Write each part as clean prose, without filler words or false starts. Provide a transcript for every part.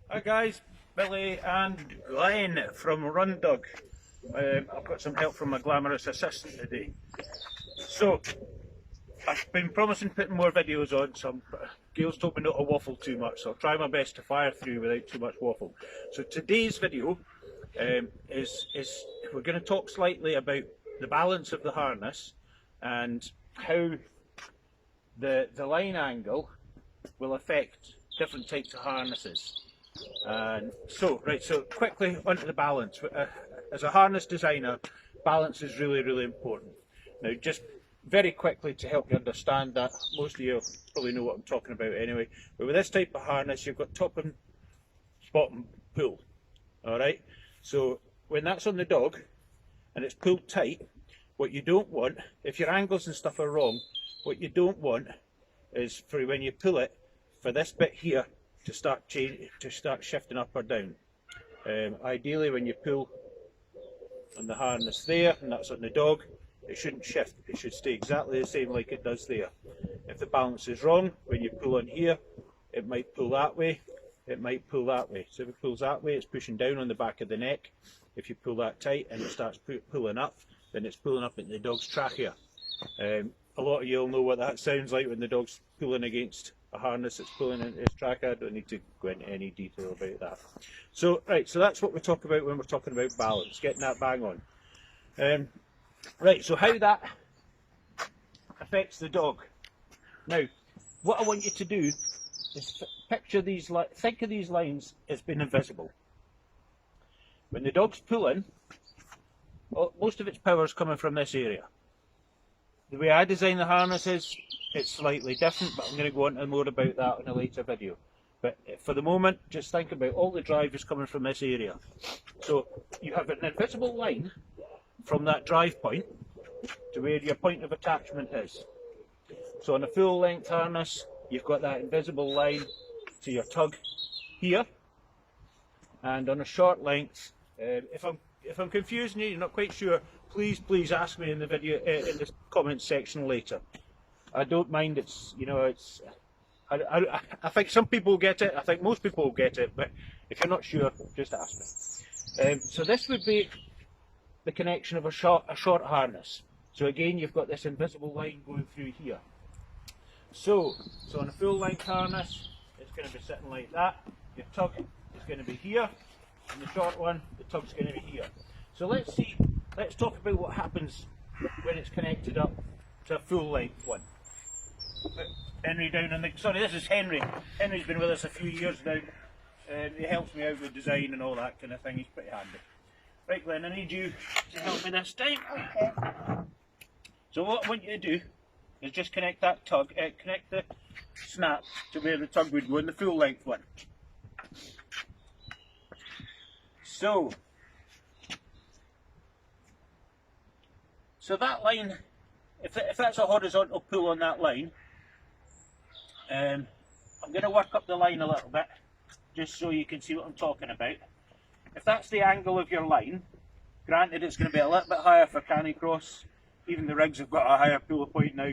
Hi guys, Billy and Glenn from Run Dog. I've got some help from my glamorous assistant today. So, I've been promising putting more videos on, so Gail's told me not to waffle too much, so I'll try my best to fire through without too much waffle. So today's video is we're going to talk slightly about the balance of the harness and how the line angle will affect different types of harnesses. And so quickly onto the balance. As a harness designer, balance is really important. Now, just very quickly to help you understand that, most of you probably know what I'm talking about anyway, but with this type of harness you've got top and bottom pull. Alright, so when that's on the dog and it's pulled tight, what you don't want, if your angles and stuff are wrong, what you don't want is for when you pull it, for this bit here to start shifting up or down. Ideally when you pull on the harness there, and that's on the dog, it shouldn't shift, it should stay exactly the same like it does there. If the balance is wrong, when you pull on here, it might pull that way, it might pull that way. So if it pulls that way, it's pushing down on the back of the neck. If you pull that tight and it starts pulling up, then it's pulling up into the dog's trachea. A lot of you will know what that sounds like when the dog's pulling against a harness that's pulling into his trachea. I don't need to go into any detail about that. So, right, so that's what we talk about when we're talking about balance, getting that bang on. Right, so how that affects the dog. Now, what I want you to do is picture these, think of these lines as being invisible. When the dog's pulling, most of its power is coming from this area. The way I design the harnesses, it's slightly different, but I'm going to go on to more about that in a later video. But for the moment, just think about all the drive is coming from this area. So you have an invisible line from that drive point to where your point of attachment is. So on a full length harness, you've got that invisible line to your tug here, and on a short length, if I'm confusing you, you're not quite sure, please ask me in the video in the comments section later. I don't mind. It's, you know, it's I think some people get it, I think most people will get it, but if you're not sure, just ask me. So this would be the connection of a short harness. So again, you've got this invisible line going through here. So on a full length harness, it's going to be sitting like that. Your tug is going to be here, and the short one, the tug's going to be here. So let's talk about what happens when it's connected up to a full length one. Henry down in the, sorry, this is Henry. Henry's been with us a few years now. He helps me out with design and all that kind of thing. He's pretty handy. Right, Glenn, I need you to help me this time. Okay. So what I want you to do is just connect that tug, connect the snap to where the tug would go in the full length one. So that line, if that's a horizontal pull on that line, I'm going to work up the line a little bit, just so you can see what I'm talking about. If that's the angle of your line, granted it's going to be a little bit higher for canicross, even the rigs have got a higher pull point now,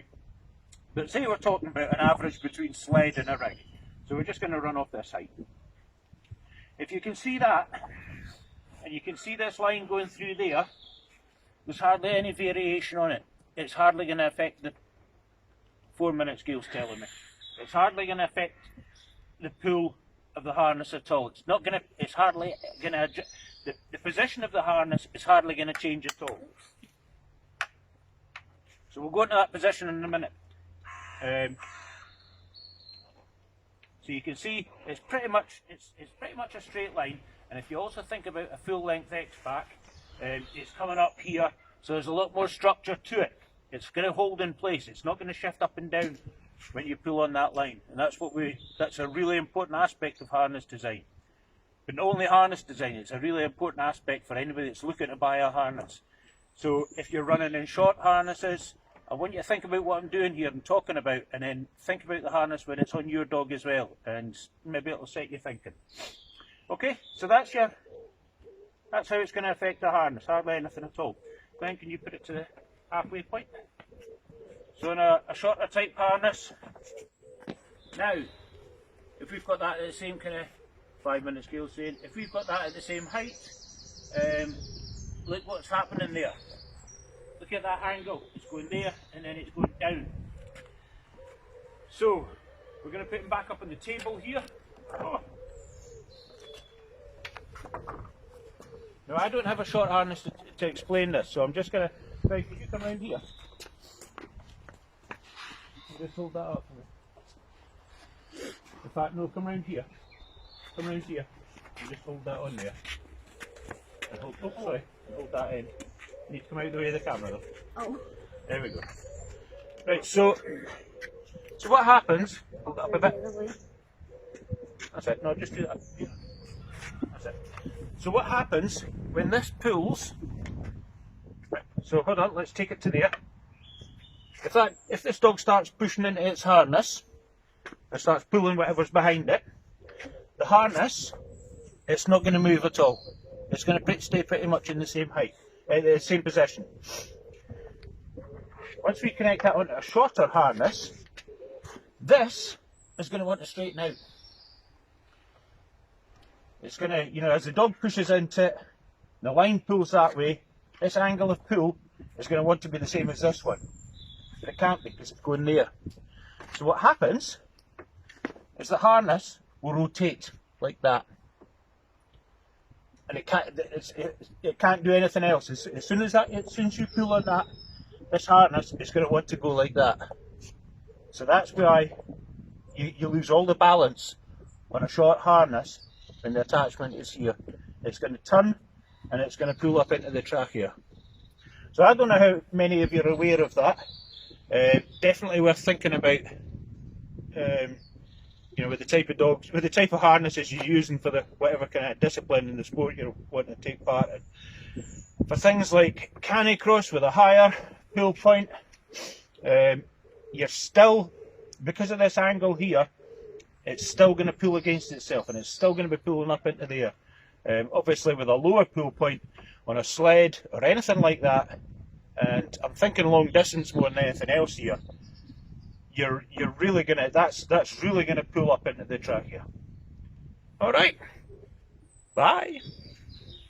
but say we're talking about an average between sled and a rig, so we're just going to run off this height. If you can see that, and you can see this line going through there, there's hardly any variation on it. It's hardly going to affect the 4 minutes Gail's telling me. It's hardly going to affect the pull of the harness at all. It's not going to, it's hardly going to, the position of the harness is hardly going to change at all. So we'll go into that position in a minute. So you can see it's pretty much a straight line, and if you also think about a full length X-back, it's coming up here, so there's a lot more structure to it. It's going to hold in place. It's not going to shift up and down when you pull on that line, and that's a really important aspect of harness design. But not only harness design, it's a really important aspect for anybody that's looking to buy a harness. So if you're running in short harnesses, I want you to think about what I'm doing here and talking about, and then think about the harness when it's on your dog as well, and maybe it'll set you thinking. Okay, so that's how it's going to affect the harness, hardly anything at all. Glenn, can you put it to the halfway point? So in a shorter type harness, now if we've got that at the same kind of 5-minute scale saying if we've got that at the same height, look what's happening there. Look at that angle, it's going there and then it's going down. So we're going to put him back up on the table here. Oh. Now I don't have a short harness to explain this, so I'm just going to, right, could you come round here? Just hold that up for me. In fact, no, come round here. Come round here. And just hold that on there. And hold, oh, sorry, hold that in. You need to come out of the way of the camera though. Oh. There we go. Right, so what happens, hold that up a bit. That's it, no, just do that. That's it. So what happens when this pulls, right, so hold on, let's take it to there. If this dog starts pushing into its harness, and starts pulling whatever's behind it, the harness, it's not going to move at all. It's going to stay pretty much in the same height, the same position. Once we connect that onto a shorter harness, this is going to want to straighten out. It's going to, you know, as the dog pushes into it, the line pulls that way, this angle of pull is going to want to be the same as this one. But it can't be because it's going there. So what happens is the harness will rotate like that. And it can't do anything else. As soon as you pull on that, this harness is going to want to go like that. So that's why you lose all the balance on a short harness when the attachment is here. It's going to turn and it's going to pull up into the trachea. So I don't know how many of you are aware of that. Definitely worth thinking about. You know, with the type of dogs, with the type of harnesses you're using for the whatever kind of discipline in the sport you're wanting to take part in. For things like canicross with a higher pull point, you're still, because of this angle here, it's still going to pull against itself and it's still going to be pulling up into the air. Obviously with a lower pull point on a sled or anything like that, and I'm thinking long distance more than anything else here, you're really gonna, that's really gonna pull up into the trachea. All right, bye.